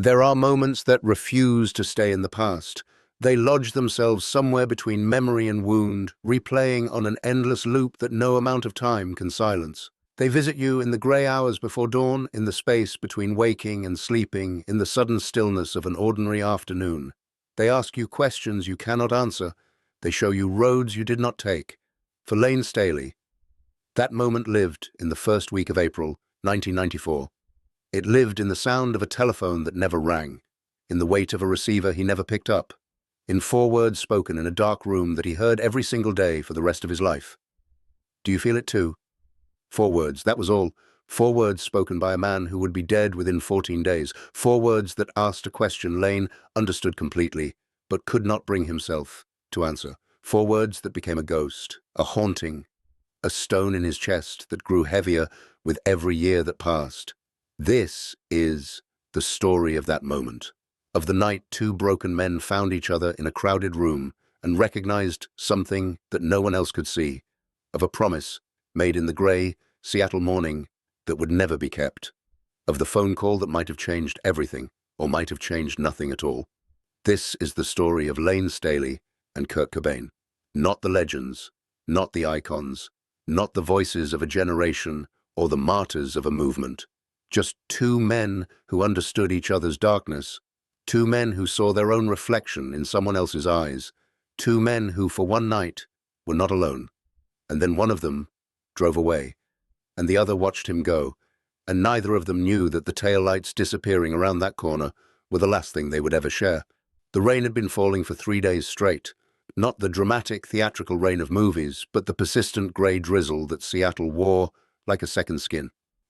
There are moments that refuse to stay in the past. They lodge themselves somewhere between memory and wound, replaying on an endless loop that no amount of time can silence. They visit you in the grey hours before dawn, in the space between waking and sleeping, in the sudden stillness of an ordinary afternoon. They ask you questions you cannot answer. They show you roads you did not take. For Layne Staley, that moment lived in the first week of April, 1994. It lived in the sound of a telephone that never rang, in the weight of a receiver he never picked up, in 4 words spoken in a dark room that he heard every single day for the rest of his life. Do you feel it too? 4 words, that was all. 4 words spoken by a man who would be dead within 14 days. 4 words that asked a question Layne understood completely, but could not bring himself to answer. 4 words that became a ghost, a haunting, a stone in his chest that grew heavier with every year that passed. This is the story of that moment, of the night two broken men found each other in a crowded room and recognized something that no one else could see, of a promise made in the grey Seattle morning that would never be kept, of the phone call that might have changed everything or might have changed nothing at all. This is the story of Layne Staley and Kurt Cobain. Not the legends, not the icons, not the voices of a generation or the martyrs of a movement. Just two men who understood each other's darkness, two men who saw their own reflection in someone else's eyes, two men who for one night were not alone. And then one of them drove away, and the other watched him go, and neither of them knew that the taillights disappearing around that corner were the last thing they would ever share. The rain had been falling for 3 days straight, not the dramatic theatrical rain of movies, but the persistent grey drizzle that Seattle wore like a second skin.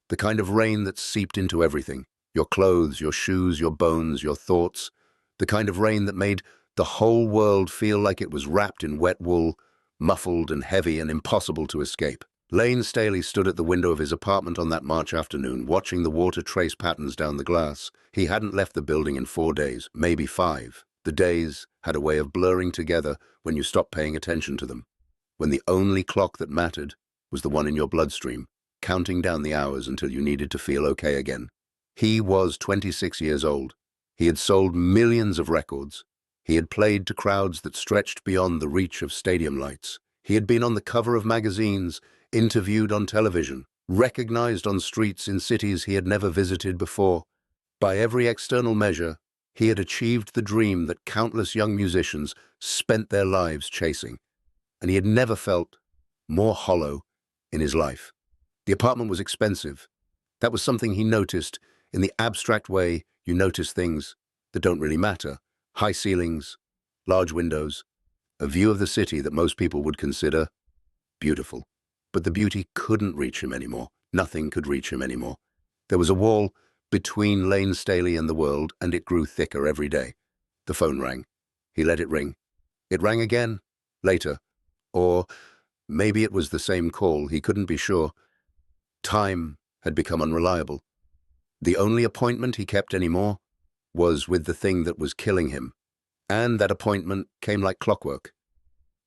The kind of rain that seeped into everything, your clothes, your shoes, your bones, your thoughts. The kind of rain that made the whole world feel like it was wrapped in wet wool, muffled and heavy and impossible to escape. Layne Staley stood at the window of his apartment on that March afternoon, watching the water trace patterns down the glass. He hadn't left the building in 4 days, maybe 5. The days had a way of blurring together when you stopped paying attention to them, when the only clock that mattered was the one in your bloodstream, counting down the hours until you needed to feel okay again. He was 26 years old. He had sold millions of records. He had played to crowds that stretched beyond the reach of stadium lights. He had been on the cover of magazines, interviewed on television, recognized on streets in cities he had never visited before. By every external measure, he had achieved the dream that countless young musicians spent their lives chasing, and he had never felt more hollow in his life. The apartment was expensive. That was something he noticed in the abstract way you notice things that don't really matter. High ceilings, large windows, a view of the city that most people would consider beautiful. But the beauty couldn't reach him anymore. Nothing could reach him anymore. There was a wall between Layne Staley and the world, and it grew thicker every day. The phone rang. He let it ring. It rang again, later. Or maybe it was the same call, he couldn't be sure. Time had become unreliable. The only appointment he kept anymore was with the thing that was killing him. And that appointment came like clockwork.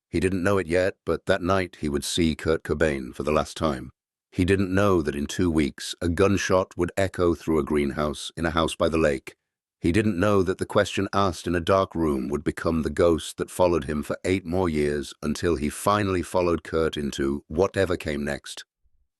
He didn't know it yet, but that night he would see Kurt Cobain for the last time. He didn't know that in 2 weeks a gunshot would echo through a greenhouse in a house by the lake. He didn't know that the question asked in a dark room would become the ghost that followed him for 8 more years until he finally followed Kurt into whatever came next.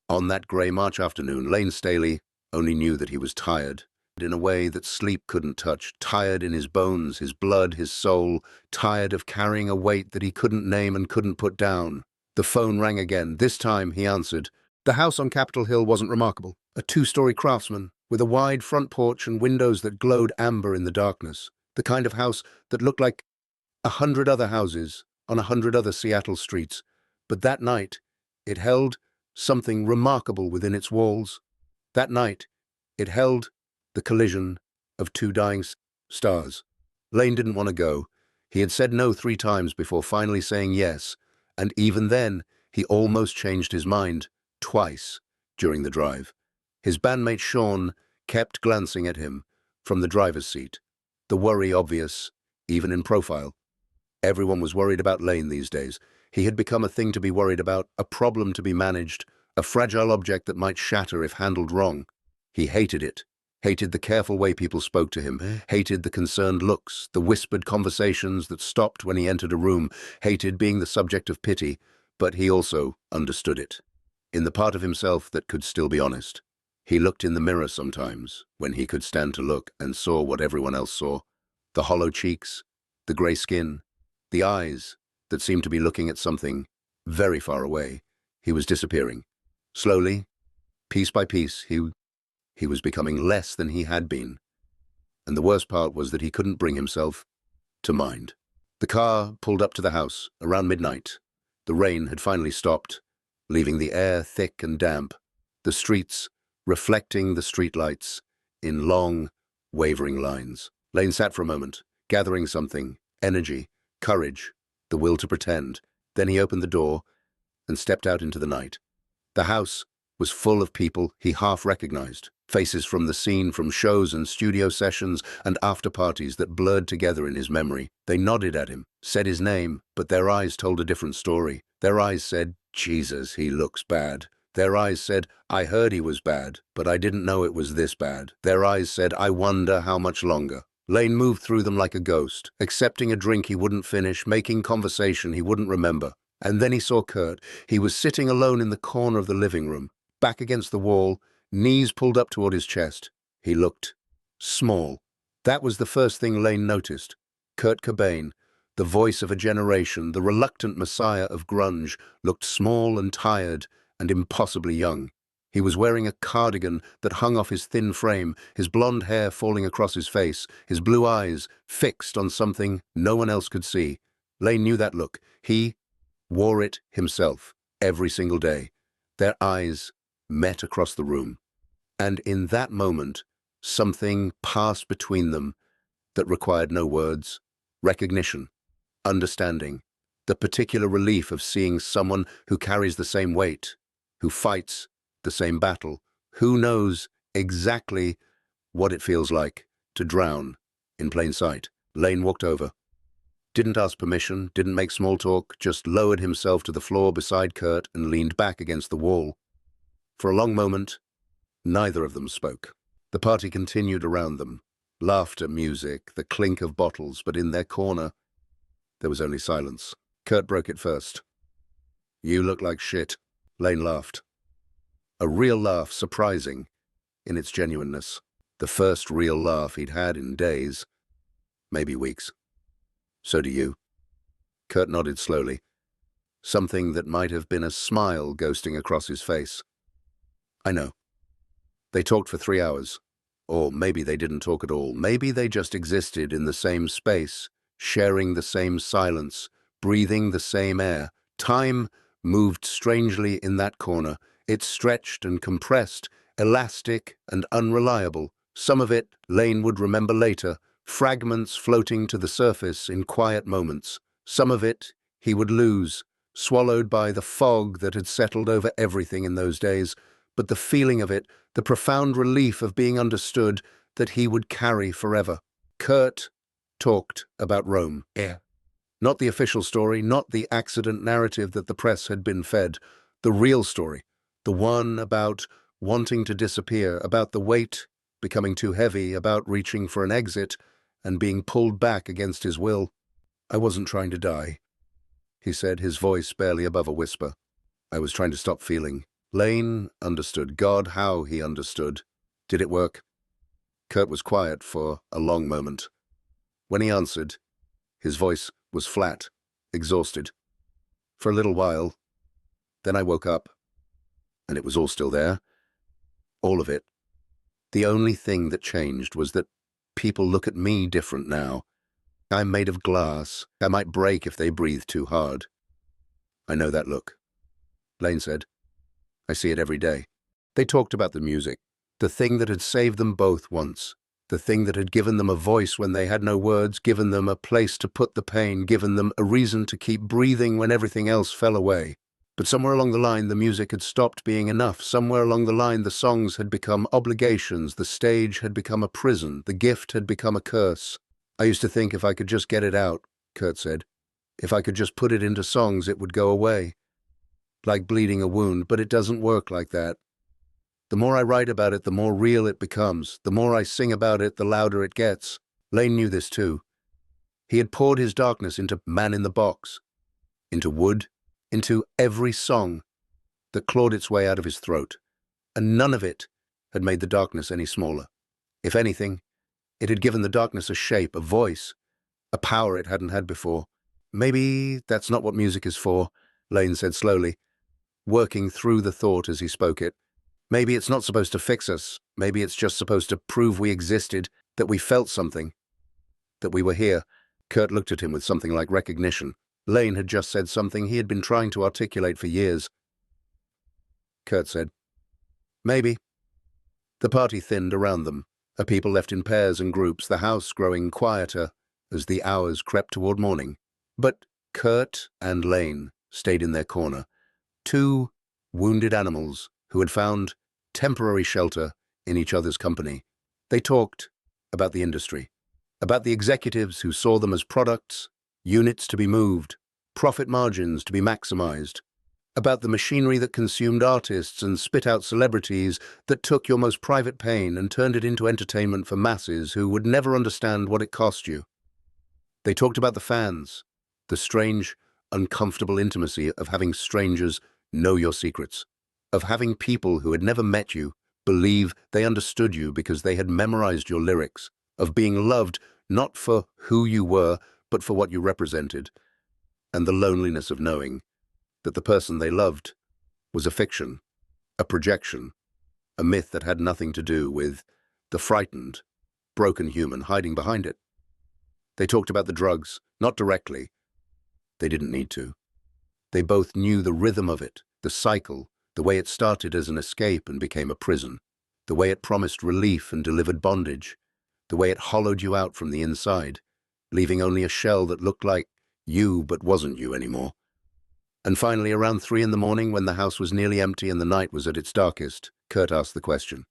On that grey March afternoon, Layne Staley only knew that he was tired, in a way that sleep couldn't touch, tired in his bones, his blood, his soul, tired of carrying a weight that he couldn't name and couldn't put down. The phone rang again. This time he answered. The house on Capitol Hill wasn't remarkable. A 2-story craftsman, with a wide front porch and windows that glowed amber in the darkness. The kind of house that looked like 100 other houses on 100 other Seattle streets. But that night, it held something remarkable within its walls. That night, it held the collision of 2 dying stars. Layne didn't want to go. He had said no 3 times before finally saying yes, and even then, he almost changed his mind twice during the drive. His bandmate Sean kept glancing at him from the driver's seat, the worry obvious, even in profile. Everyone was worried about Layne these days. He had become a thing to be worried about, a problem to be managed, a fragile object that might shatter if handled wrong. He hated it, Hated the careful way people spoke to him, hated the concerned looks, the whispered conversations that stopped when he entered a room, hated being the subject of pity, but he also understood it. In the part of himself that could still be honest. He looked in the mirror sometimes, when he could stand to look, and saw what everyone else saw. The hollow cheeks, the grey skin, the eyes that seemed to be looking at something very far away. He was disappearing. Slowly, piece by piece, he was becoming less than he had been. And the worst part was that he couldn't bring himself to mind. The car pulled up to the house around midnight. The rain had finally stopped, leaving the air thick and damp, the streets reflecting the streetlights in long, wavering lines. Layne sat for a moment, gathering something, energy, courage, the will to pretend. Then he opened the door and stepped out into the night. The house was full of people he half recognized, faces from the scene, from shows and studio sessions and after-parties that blurred together in his memory. They nodded at him, said his name, but their eyes told a different story. Their eyes said, "Jesus, he looks bad." Their eyes said, "I heard he was bad, but I didn't know it was this bad." Their eyes said, "I wonder how much longer." Layne moved through them like a ghost, accepting a drink he wouldn't finish, making conversation he wouldn't remember. And then he saw Kurt. He was sitting alone in the corner of the living room, back against the wall, knees pulled up toward his chest. He looked small. That was the first thing Layne noticed. Kurt Cobain, the voice of a generation, the reluctant messiah of grunge, looked small and tired and impossibly young. He was wearing a cardigan that hung off his thin frame, his blonde hair falling across his face, his blue eyes fixed on something no one else could see. Layne knew that look. He wore it himself every single day. Their eyes met across the room. And in that moment, something passed between them that required no words. Recognition, understanding, the particular relief of seeing someone who carries the same weight, who fights the same battle, who knows exactly what it feels like to drown in plain sight. Layne walked over, didn't ask permission, didn't make small talk, just lowered himself to the floor beside Kurt and leaned back against the wall. For a long moment, neither of them spoke. The party continued around them. Laughter, music, the clink of bottles, but in their corner, there was only silence. Kurt broke it first. "You look like shit." Layne laughed. A real laugh, surprising in its genuineness. The first real laugh he'd had in days, maybe weeks. "So do you." Kurt nodded slowly, something that might have been a smile ghosting across his face. "I know." They talked for 3 hours. Or maybe they didn't talk at all. Maybe they just existed in the same space, sharing the same silence, breathing the same air. Time moved strangely in that corner. It stretched and compressed, elastic and unreliable. Some of it Layne would remember later, fragments floating to the surface in quiet moments. Some of it he would lose, swallowed by the fog that had settled over everything in those days. But the feeling of it, the profound relief of being understood, that he would carry forever. Kurt talked about Rome. Not the official story, not the accident narrative that the press had been fed. The real story, the one about wanting to disappear, about the weight becoming too heavy, about reaching for an exit and being pulled back against his will. "I wasn't trying to die," he said, his voice barely above a whisper. "I was trying to stop feeling." Layne understood. God, how he understood. Did it work? Kurt was quiet for a long moment. When he answered, his voice was flat, exhausted. "For a little while. Then I woke up, and it was all still there. All of it. The only thing that changed was that people look at me different now. I'm made of glass. I might break if they breathe too hard." "I know that look," Layne said. "I see it every day." They talked about the music, the thing that had saved them both once, the thing that had given them a voice when they had no words, given them a place to put the pain, given them a reason to keep breathing when everything else fell away. But somewhere along the line, the music had stopped being enough. Somewhere along the line, the songs had become obligations, the stage had become a prison, the gift had become a curse. "I used to think if I could just get it out," Kurt said. "If I could just put it into songs, it would go away. Like bleeding a wound, but it doesn't work like that. The more I write about it, the more real it becomes. The more I sing about it, the louder it gets. Layne knew this too. He had poured his darkness into Man in the Box, into Wood, into every song that clawed its way out of his throat, and none of it had made the darkness any smaller. If anything, it had given the darkness a shape, a voice, a power it hadn't had before. Maybe that's not what music is for, Layne said slowly, working through the thought as he spoke it. Maybe it's not supposed to fix us. Maybe it's just supposed to prove we existed, that we felt something, that we were here. Kurt looked at him with something like recognition. Layne had just said something he had been trying to articulate for years. Kurt said, "Maybe." The party thinned around them. People left in pairs and groups, the house growing quieter as the hours crept toward morning. But Kurt and Layne stayed in their corner, two wounded animals who had found temporary shelter in each other's company. They talked about the industry, about the executives who saw them as products, units to be moved, profit margins to be maximized, about the machinery that consumed artists and spit out celebrities, that took your most private pain and turned it into entertainment for masses who would never understand what it cost you. They talked about the fans, the strange, uncomfortable intimacy of having strangers know your secrets, of having people who had never met you believe they understood you because they had memorized your lyrics, of being loved not for who you were, but for what you represented, and the loneliness of knowing that the person they loved was a fiction, a projection, a myth that had nothing to do with the frightened, broken human hiding behind it. They talked about the drugs, not directly. They didn't need to. They both knew the rhythm of it, the cycle, the way it started as an escape and became a prison, the way it promised relief and delivered bondage, the way it hollowed you out from the inside, leaving only a shell that looked like you but wasn't you anymore. And finally, around 3 in the morning, when the house was nearly empty and the night was at its darkest, Kurt asked the question,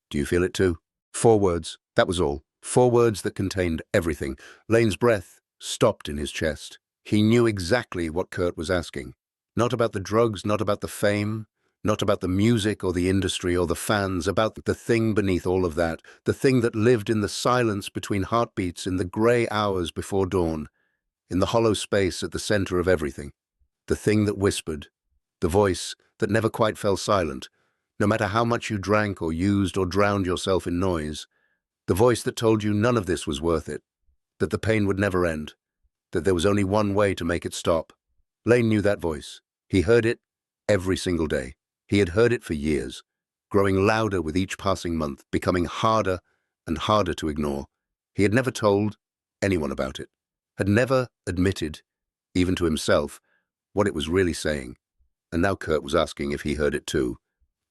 "Do you feel it too?" 4 words, that was all. 4 words that contained everything. Layne's breath stopped in his chest. He knew exactly what Kurt was asking. Not about the drugs, not about the fame, not about the music or the industry or the fans, about the thing beneath all of that, the thing that lived in the silence between heartbeats, in the gray hours before dawn, in the hollow space at the center of everything. The thing that whispered, the voice that never quite fell silent, no matter how much you drank or used or drowned yourself in noise, the voice that told you none of this was worth it, that the pain would never end, that there was only one way to make it stop. Layne knew that voice. He heard it every single day. He had heard it for years, growing louder with each passing month, becoming harder and harder to ignore. He had never told anyone about it, had never admitted, even to himself, what it was really saying. And now Kurt was asking if he heard it too.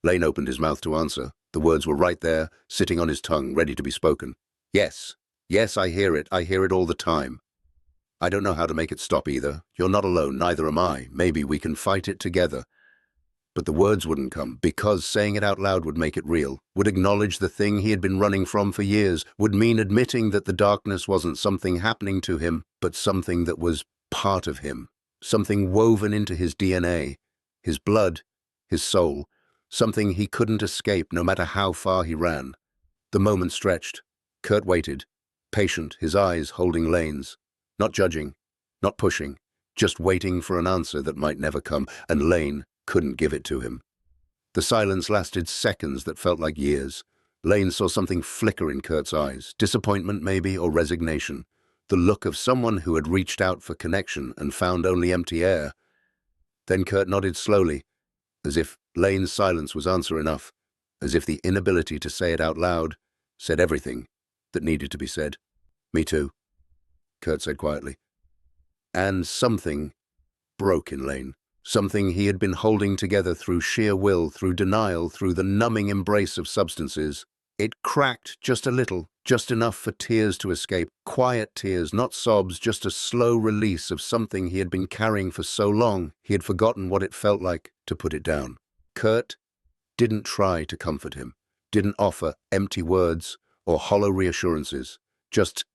Layne opened his mouth to answer. The words were right there, sitting on his tongue, ready to be spoken. Yes, yes, I hear it. I hear it all the time. I don't know how to make it stop either. You're not alone, neither am I. Maybe we can fight it together. But the words wouldn't come, because saying it out loud would make it real, would acknowledge the thing he had been running from for years, would mean admitting that the darkness wasn't something happening to him, but something that was part of him, something woven into his DNA, his blood, his soul, something he couldn't escape no matter how far he ran. The moment stretched. Kurt waited, patient, his eyes holding Layne's, not judging, not pushing, just waiting for an answer that might never come, and Layne couldn't give it to him. The silence lasted seconds that felt like years. Layne saw something flicker in Kurt's eyes, disappointment maybe, or resignation, the look of someone who had reached out for connection and found only empty air. Then Kurt nodded slowly, as if Layne's silence was answer enough, as if the inability to say it out loud said everything that needed to be said. "Me too," Kurt said quietly. And something broke in Layne. Something he had been holding together through sheer will, through denial, through the numbing embrace of substances. It cracked just a little, just enough for tears to escape. Quiet tears, not sobs, just a slow release of something he had been carrying for so long he had forgotten what it felt like to put it down. Kurt didn't try to comfort him, didn't offer empty words or hollow reassurances, just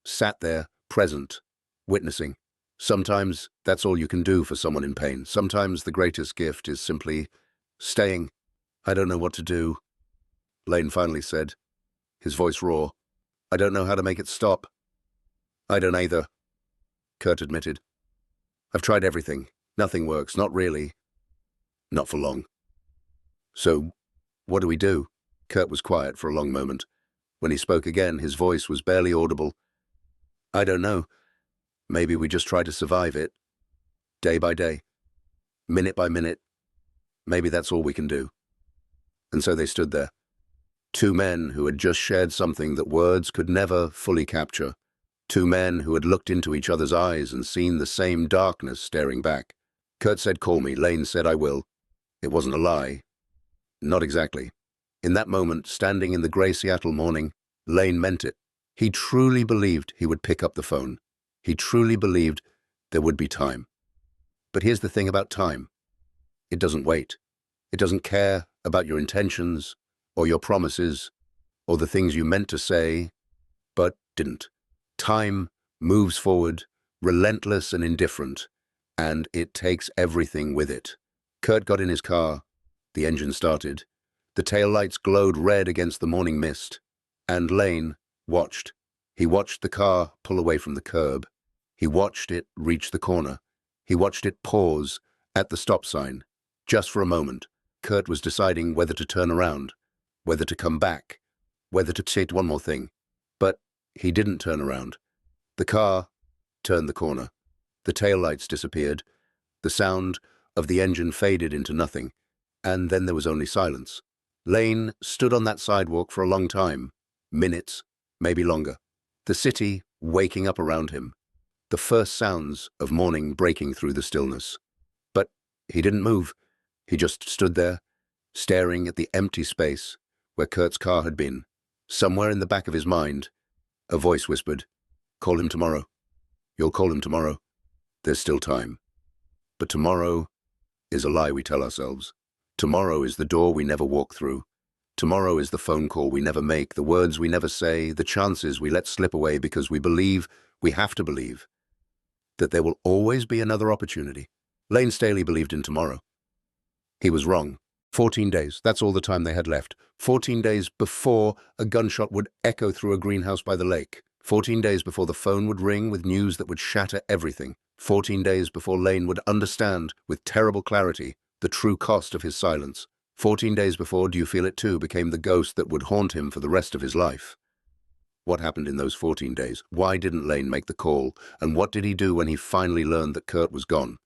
sat there, present, witnessing. Sometimes that's all you can do for someone in pain. Sometimes the greatest gift is simply staying. "I don't know what to do," Layne finally said, his voice raw. I don't know how to make it stop. I don't either, Kurt admitted. I've tried everything. Nothing works, not really. Not for long. So, what do we do? Kurt was quiet for a long moment. When he spoke again, his voice was barely audible. I don't know. Maybe we just try to survive it. Day by day. Minute by minute. Maybe that's all we can do. And so they stood there. Two men who had just shared something that words could never fully capture. Two men who had looked into each other's eyes and seen the same darkness staring back. Kurt said, call me. Layne said, I will. It wasn't a lie. Not exactly. In that moment, standing in the grey Seattle morning, Layne meant it. He truly believed he would pick up the phone. He truly believed there would be time. But here's the thing about time. It doesn't wait. It doesn't care about your intentions or your promises or the things you meant to say, but didn't. Time moves forward, relentless and indifferent, and it takes everything with it. Kurt got in his car. The engine started. The taillights glowed red against the morning mist. And Layne watched. He watched the car pull away from the curb. He watched it reach the corner. He watched it pause at the stop sign. Just for a moment, Kurt was deciding whether to turn around, whether to come back, whether to say one more thing. But he didn't turn around. The car turned the corner. The taillights disappeared. The sound of the engine faded into nothing. And then there was only silence. Layne stood on that sidewalk for a long time. Minutes, maybe longer. The city waking up around him. The first sounds of morning breaking through the stillness. But he didn't move. He just stood there, staring at the empty space where Kurt's car had been. Somewhere in the back of his mind, a voice whispered, call him tomorrow. You'll call him tomorrow. There's still time. But tomorrow is a lie we tell ourselves. Tomorrow is the door we never walk through. Tomorrow is the phone call we never make, the words we never say, the chances we let slip away because we believe, we have to believe, that there will always be another opportunity. Layne Staley believed in tomorrow. He was wrong. 14 days, that's all the time they had left. 14 days before a gunshot would echo through a greenhouse by the lake. 14 days before the phone would ring with news that would shatter everything. 14 days before Layne would understand, with terrible clarity, the true cost of his silence. 14 days before Do You Feel It Too became the ghost that would haunt him for the rest of his life. What happened in those 14 days? Why didn't Layne make the call? And what did he do when he finally learned that Kurt was gone?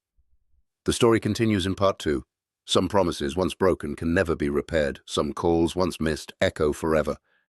The story continues in part 2. Some promises, once broken, can never be repaired. Some calls, once missed, echo forever.